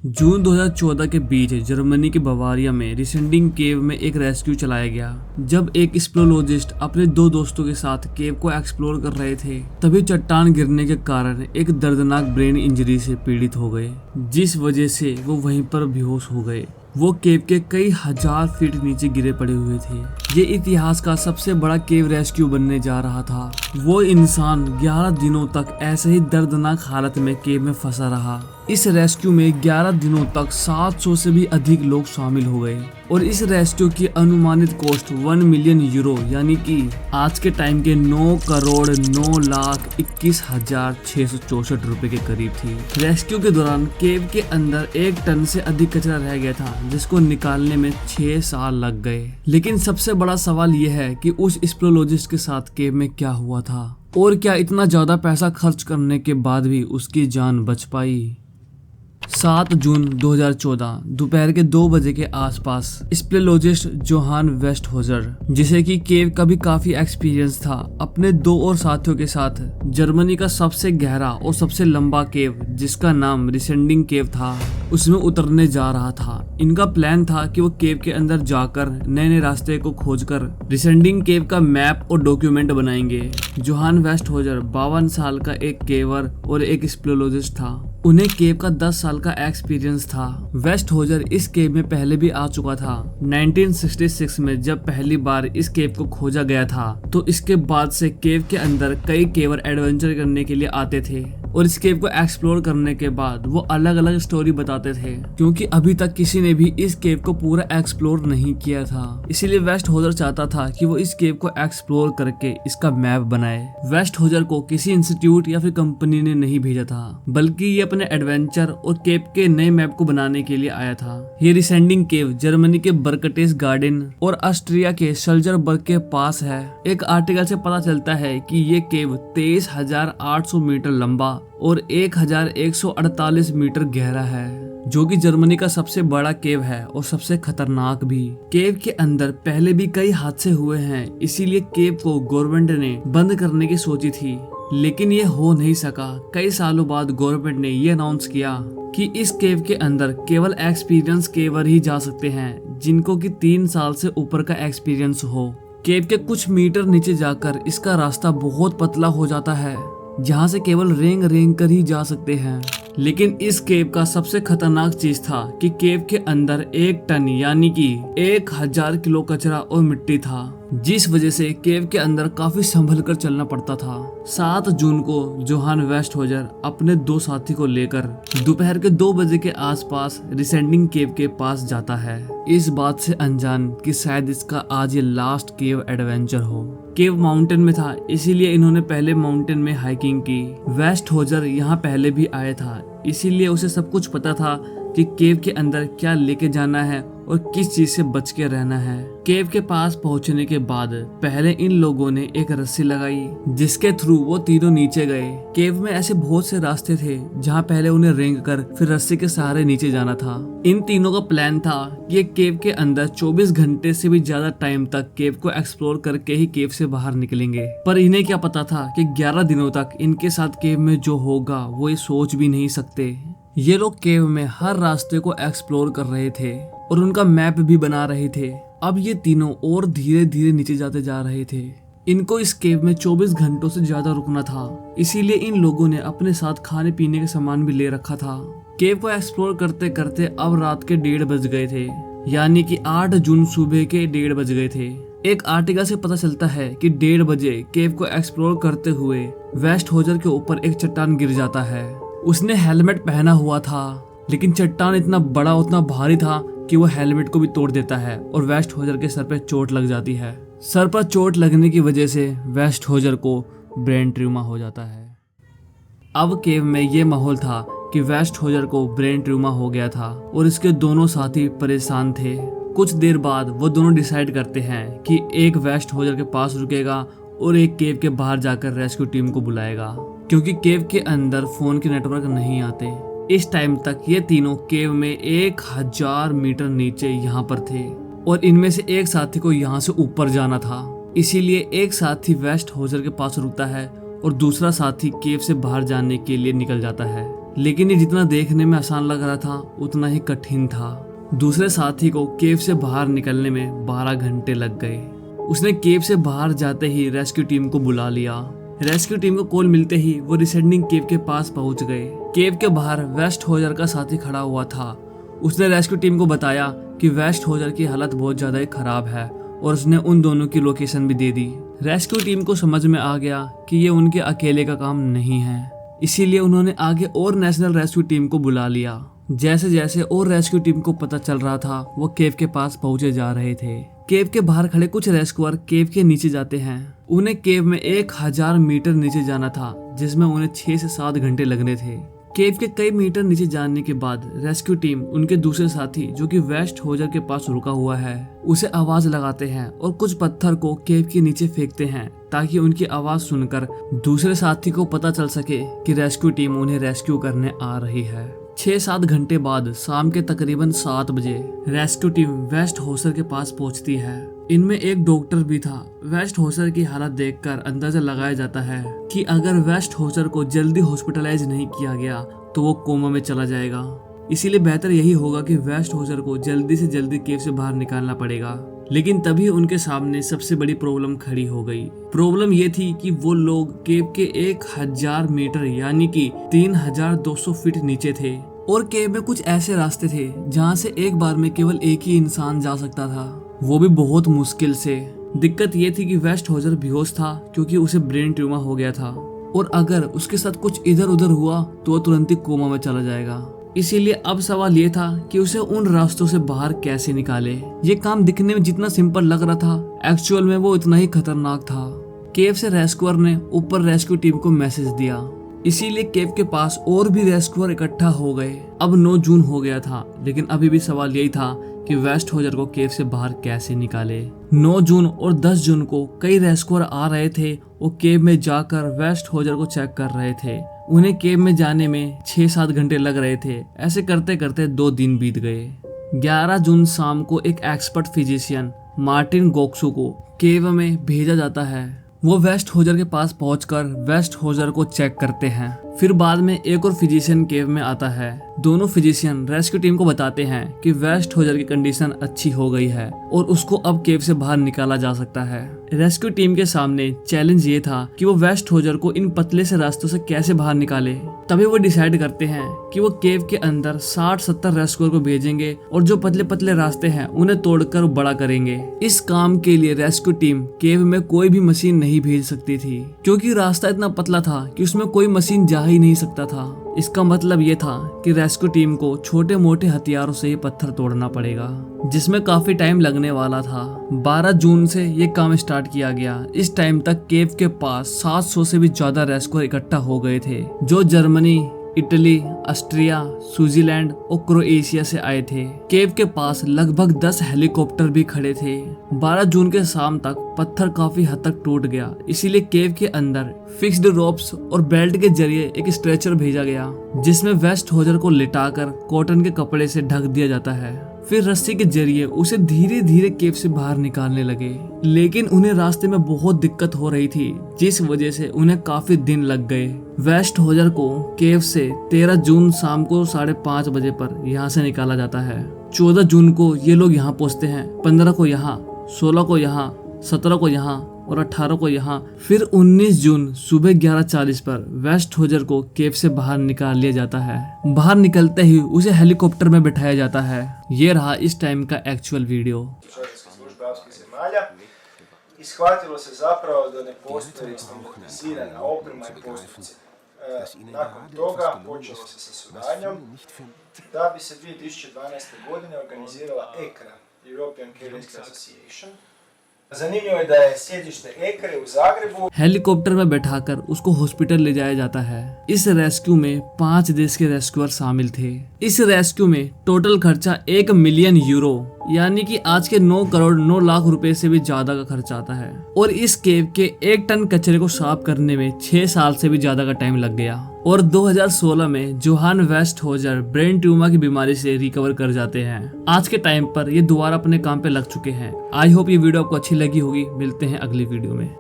जून 2014 के बीच जर्मनी के बवारिया में रिसेंडिंग केव में एक रेस्क्यू चलाया गया। जब एक स्प्लोलॉजिस्ट अपने दो दोस्तों के साथ केव को एक्सप्लोर कर रहे थे, तभी चट्टान गिरने के कारण एक दर्दनाक ब्रेन इंजरी से पीड़ित हो गए, जिस वजह से वो वहीं पर बेहोश हो गए। वो केव के कई हजार फीट नीचे गिरे पड़े हुए थे। ये इतिहास का सबसे बड़ा केव रेस्क्यू बनने जा रहा था। वो इंसान 11 दिनों तक ऐसे ही दर्दनाक हालत में केव में फंसा रहा। इस रेस्क्यू में 11 दिनों तक 700 से भी अधिक लोग शामिल हो गए और इस रेस्क्यू की अनुमानित कॉस्ट 1 मिलियन यूरो यानी कि आज के टाइम के 9,09,21,664 रुपए के करीब थी। रेस्क्यू के दौरान केव के अंदर 1 टन से अधिक कचरा रह गया था, जिसको निकालने में 6 साल लग गए। लेकिन सबसे बड़ा सवाल यह है कि उस स्प्लोलॉजिस्ट के साथ केव में क्या हुआ था और क्या इतना ज्यादा पैसा खर्च करने के बाद भी उसकी जान बच पाई। 7 जून 2014 दोपहर के 2 बजे के आसपास स्प्लेलोजिस्ट जोहान वेस्टहोजर, जिसे कि केव का भी काफी एक्सपीरियंस था, अपने 2 और साथियों के साथ जर्मनी का सबसे गहरा और सबसे लंबा केव, जिसका नाम रिसेंडिंग केव था, उसमें उतरने जा रहा था। इनका प्लान था कि वो केव के अंदर जाकर नए नए रास्ते को खोजकर रिसेंडिंग केव का मैप और डॉक्यूमेंट बनाएंगे। जोहान वेस्टहोजर 52 साल का एक केवर और एक स्प्लेलोजिस्ट था। उन्हें केव का 10 साल का एक्सपीरियंस था। वेस्टहोजर इस केव में पहले भी आ चुका था। 1966 में जब पहली बार इस केव को खोजा गया था, तो इसके बाद से केव के अंदर कई केवर एडवेंचर करने के लिए आते थे और इस केव को एक्सप्लोर करने के बाद वो अलग अलग स्टोरी बताते थे, क्योंकि अभी तक किसी ने भी इस केव को पूरा एक्सप्लोर नहीं किया था। इसीलिए वेस्टहोजर चाहता था कि वो इस केव को एक्सप्लोर करके इसका मैप बनाए। वेस्टहोजर को किसी इंस्टीट्यूट या फिर कंपनी ने नहीं भेजा था, बल्कि ये अपने एडवेंचर और केव के नए मैप को बनाने के लिए आया था। ये रिसेंडिंग केव जर्मनी के बर्कटेस गार्डन और ऑस्ट्रिया के सल्जरबर्ग के पास है। एक आर्टिकल से पता चलता है कि ये केव 23,800 मीटर लंबा और 1,148 मीटर गहरा है, जो कि जर्मनी का सबसे बड़ा केव है और सबसे खतरनाक भी। केव के अंदर पहले भी कई हादसे हुए हैं, इसीलिए केव को गवर्नमेंट ने बंद करने की सोची थी, लेकिन ये हो नहीं सका। कई सालों बाद गवर्नमेंट ने ये अनाउंस किया कि इस केव के अंदर केवल एक्सपीरियंस केवर ही जा सकते हैं, जिनको कि 3 साल से ऊपर का एक्सपीरियंस हो। केव के कुछ मीटर नीचे जाकर इसका रास्ता बहुत पतला हो जाता है, जहाँ से केवल रेंग रेंग कर ही जा सकते हैं। लेकिन इस केव का सबसे खतरनाक चीज था कि केव के अंदर 1 टन यानी कि 1000 किलो कचरा और मिट्टी था, जिस वजह से केव के अंदर काफी संभल कर चलना पड़ता था। 7 जून को जोहान वेस्टहोजर अपने 2 साथी को लेकर दोपहर के 2 बजे के आसपास रिसेंडिंग केव के पास जाता है, इस बात से अनजान कि शायद इसका आज ये लास्ट केव एडवेंचर हो। केव माउंटेन में था, इसीलिए इन्होंने पहले माउंटेन में हाइकिंग की। वेस्टहोजर यहाँ पहले भी आया था, इसीलिए उसे सब कुछ पता था कि केव के अंदर क्या लेके जाना है और किस चीज से बच के रहना है। केव के पास पहुंचने के बाद पहले इन लोगों ने एक रस्सी लगाई, जिसके थ्रू वो तीनों नीचे गए। केव में ऐसे बहुत से रास्ते थे जहां पहले उन्हें रेंग कर फिर रस्सी के सहारे नीचे जाना था। इन तीनों का प्लान था कि ये केव के अंदर 24 घंटे से भी ज्यादा टाइम तक केव को एक्सप्लोर करके ही केव से बाहर निकलेंगे। पर इन्हें क्या पता था कि 11 दिनों तक इनके साथ केव में जो होगा वो ये सोच भी नहीं सकते। ये लोग केव में हर रास्ते को एक्सप्लोर कर रहे थे और उनका मैप भी बना रहे थे। अब ये तीनों और धीरे धीरे नीचे जाते जा रहे थे। इनको इस केव में 24 घंटों से ज्यादा रुकना था, इसीलिए इन लोगों ने अपने साथ खाने पीने के सामान भी ले रखा था। केव को एक्सप्लोर करते करते अब रात के 1:30 बज गए थे, यानी कि 8 जून सुबह के 1:30 बज गए थे। एक आर्टिकल से पता चलता है कि 1:30 बजे केव को एक्सप्लोर करते हुए वेस्टहोजर के ऊपर एक चट्टान गिर जाता है। उसने हेलमेट पहना हुआ था, लेकिन चट्टान इतना बड़ा उतना भारी था कि वो हेलमेट को भी तोड़ देता है और वेस्टहोजर के सर पे चोट लग जाती है। सर पर चोट लगने की वजह से वेस्टहोजर को ब्रेन ट्यूमा हो जाता है। अब केव में ये माहौल था कि वेस्टहोजर को ब्रेन ट्यूमा हो गया था और इसके दोनों साथी परेशान थे। कुछ देर बाद वो दोनों डिसाइड करते हैं कि एक वेस्टहोजर के पास रुकेगा और एक केव के बाहर जाकर रेस्क्यू टीम को बुलाएगा, क्योंकि केव के अंदर फोन के नेटवर्क नहीं आते। इस टाइम तक ये तीनों केव में 1000 मीटर नीचे यहाँ पर थे और इनमें से एक साथी को यहाँ से ऊपर जाना था, इसीलिए एक साथी वेस्टहोजर के पास रुकता है और दूसरा साथी केव से बाहर जाने के लिए निकल जाता है। लेकिन ये जितना देखने में आसान लग रहा था उतना ही कठिन था। दूसरे साथी को केव से बाहर निकलने में 12 घंटे लग गए। उसने केव से बाहर जाते ही रेस्क्यू टीम को बुला लिया। रेस्क्यू टीम को कॉल मिलते ही वो रिसेंडिंग केव के पास पहुंच गए। केव के बाहर वेस्ट होजर का साथी खड़ा हुआ था। उसने रेस्क्यू टीम को बताया कि वेस्ट होजर की हालत बहुत ज्यादा ही खराब है और उसने उन दोनों की लोकेशन भी दे दी। रेस्क्यू टीम को समझ में आ गया कि ये उनके अकेले का काम नहीं है, इसीलिए उन्होंने आगे और नेशनल रेस्क्यू टीम को बुला लिया। जैसे जैसे और रेस्क्यू टीम को पता चल रहा था वो केव के पास पहुंचे जा रहे थे। केव के बाहर खड़े कुछ रेस्क्यूअर केव के नीचे जाते हैं। उन्हें केव में 1000 मीटर नीचे जाना था, जिसमें उन्हें 6 से 7 घंटे लगने थे। केव के कई मीटर नीचे जाने के बाद रेस्क्यू टीम उनके दूसरे साथी जो कि वेस्ट होजर के पास रुका हुआ है उसे आवाज लगाते हैं और कुछ पत्थर को केव के नीचे फेंकते हैं ताकि उनकी आवाज सुनकर दूसरे साथी को पता चल सके कि रेस्क्यू टीम उन्हें रेस्क्यू करने आ रही है। 6-7 घंटे बाद शाम के तकरीबन 7 बजे रेस्क्यू टीम वेस्ट होजर के पास पहुंचती है। इनमें एक डॉक्टर भी था। वेस्ट होजर की हालत देखकर अंदाजा लगाया जाता है कि अगर वेस्ट होजर को जल्दी हॉस्पिटलाइज नहीं किया गया तो वो कोमा में चला जाएगा। इसीलिए बेहतर यही होगा कि वेस्ट होजर को जल्दी से जल्दी केव से बाहर निकालना पड़ेगा। लेकिन तभी उनके सामने सबसे बड़ी प्रॉब्लम खड़ी हो गई। प्रॉब्लम ये थी कि वो लोग केव के 1000 मीटर यानी कि 3200 फीट नीचे थे और केव में कुछ ऐसे रास्ते थे जहाँ से एक बार में केवल एक ही इंसान जा सकता था, वो भी बहुत मुश्किल से। दिक्कत ये थी कि वेस्ट होजर बेहोश था क्योंकि उसे ब्रेन ट्यूमर हो गया था और अगर उसके साथ कुछ इधर उधर हुआ तो वो तुरंत ही कोमा में चला जाएगा। इसीलिए अब सवाल ये था कि उसे उन रास्तों से बाहर कैसे निकाले। ये काम दिखने में जितना सिंपल लग रहा था, एक्चुअल में वो इतना ही खतरनाक था। केव से रेस्क्यूअर ने ऊपर रेस्क्यू टीम को मैसेज दिया, इसीलिए केव के पास और भी रेस्क्यूअर इकट्ठा हो गए। अब 9 जून हो गया था, लेकिन अभी भी सवाल यही था कि वेस्ट होजर को केव से बाहर कैसे निकाले। 9 जून और 10 जून को कई रेस्क्यूअर आ रहे थे। वो केव में जाकर वेस्ट होजर को चेक कर रहे थे। उन्हें केव में जाने में 6-7 घंटे लग रहे थे। ऐसे करते करते 2 दिन बीत गए। 11 जून शाम को एक एक्सपर्ट फिजिशियन मार्टिन गोक्सू को केव में भेजा जाता है। वो वेस्ट होजर के पास पहुंचकर वेस्ट होजर को चेक करते हैं। फिर बाद में एक और फिजिशियन केव में आता है। दोनों फिजिशियन रेस्क्यू टीम को बताते हैं कि वेस्ट होजर की कंडीशन अच्छी हो गई है और उसको अब केव से बाहर निकाला जा सकता है। रेस्क्यू टीम के सामने चैलेंज ये था कि वो वेस्ट होजर को इन पतले से रास्तों से कैसे बाहर निकाले। तभी वो डिसाइड करते हैं कि वो केव के अंदर 60-70 रेस्क्यूअर को भेजेंगे और जो पतले पतले रास्ते हैं उन्हें तोड़कर बड़ा करेंगे। इस काम के लिए रेस्क्यू टीम केव में कोई भी मशीन नहीं भेज सकती थी क्योंकि रास्ता इतना पतला था कि उसमें कोई मशीन जा ही नहीं सकता था। इसका मतलब ये था कि रेस्क्यू टीम को छोटे मोटे हथियारों से ही पत्थर तोड़ना पड़ेगा, जिसमें काफी टाइम लगने वाला था। 12 जून से ये काम स्टार्ट किया गया। इस टाइम तक केव के पास 700 से भी ज्यादा रेस्क्यूअर इकट्ठा हो गए थे, जो जर्मनी, इटली, ऑस्ट्रिया, स्विट्जरलैंड और क्रोएशिया से आए थे। केव के पास लगभग 10 हेलीकॉप्टर भी खड़े थे। 12 जून के शाम तक पत्थर काफी हद तक टूट गया, इसीलिए केव के अंदर फिक्स्ड रोप्स और बेल्ट के जरिए एक स्ट्रेचर भेजा गया, जिसमें वेस्ट होजर को लिटाकर कॉटन के कपड़े से ढक दिया जाता है। फिर रस्सी के जरिए उसे धीरे धीरे केव से बाहर निकालने लगे, लेकिन उन्हें रास्ते में बहुत दिक्कत हो रही थी, जिस वजह से उन्हें काफी दिन लग गए। वेस्ट होजर को केव से 13 जून शाम को 5:30 बजे पर यहाँ से निकाला जाता है। 14 जून को ये लोग यहाँ पहुँचते हैं, 15 को यहाँ, 16 को यहाँ, 17 को यहाँ और 18 को यहाँ। फिर 19 जून सुबह 11:40 पर वेस्ट होजर को केव से बाहर निकाल लिया जाता है। बाहर निकलते ही उसे हेलीकॉप्टर में बिठाया जाता है। ये रहा इस टाइम का actual video. Ishvatilo se zapravo da ne postoji standardizirana oprema i postupci. Nakon toga počelo se sa suradnjom da bi se 2012. godine organizirala ECRA, European Cardiac Association. Zanimljivo je da je sjedište ECRA u Zagrebu। Helicopter में बैठाकर उसको hospital ले जाया जाता है। इस rescue में 5 देश के रेस्क्यूअर शामिल थे। इस रेस्क्यू में टोटल खर्चा 1 मिलियन यूरो यानी कि आज के 9 करोड़ 9 लाख रुपए से भी ज्यादा का खर्चा आता है। और इस केव के 1 टन कचरे को साफ करने में 6 साल से भी ज्यादा का टाइम लग गया। और 2016 में Johan Westhauser brain tumour की बीमारी से रिकवर कर जाते हैं। आज के टाइम पर ये दोबारा अपने काम पे लग चुके हैं। आई होप ये वीडियो आपको अच्छी लगी होगी। मिलते हैं अगली वीडियो में।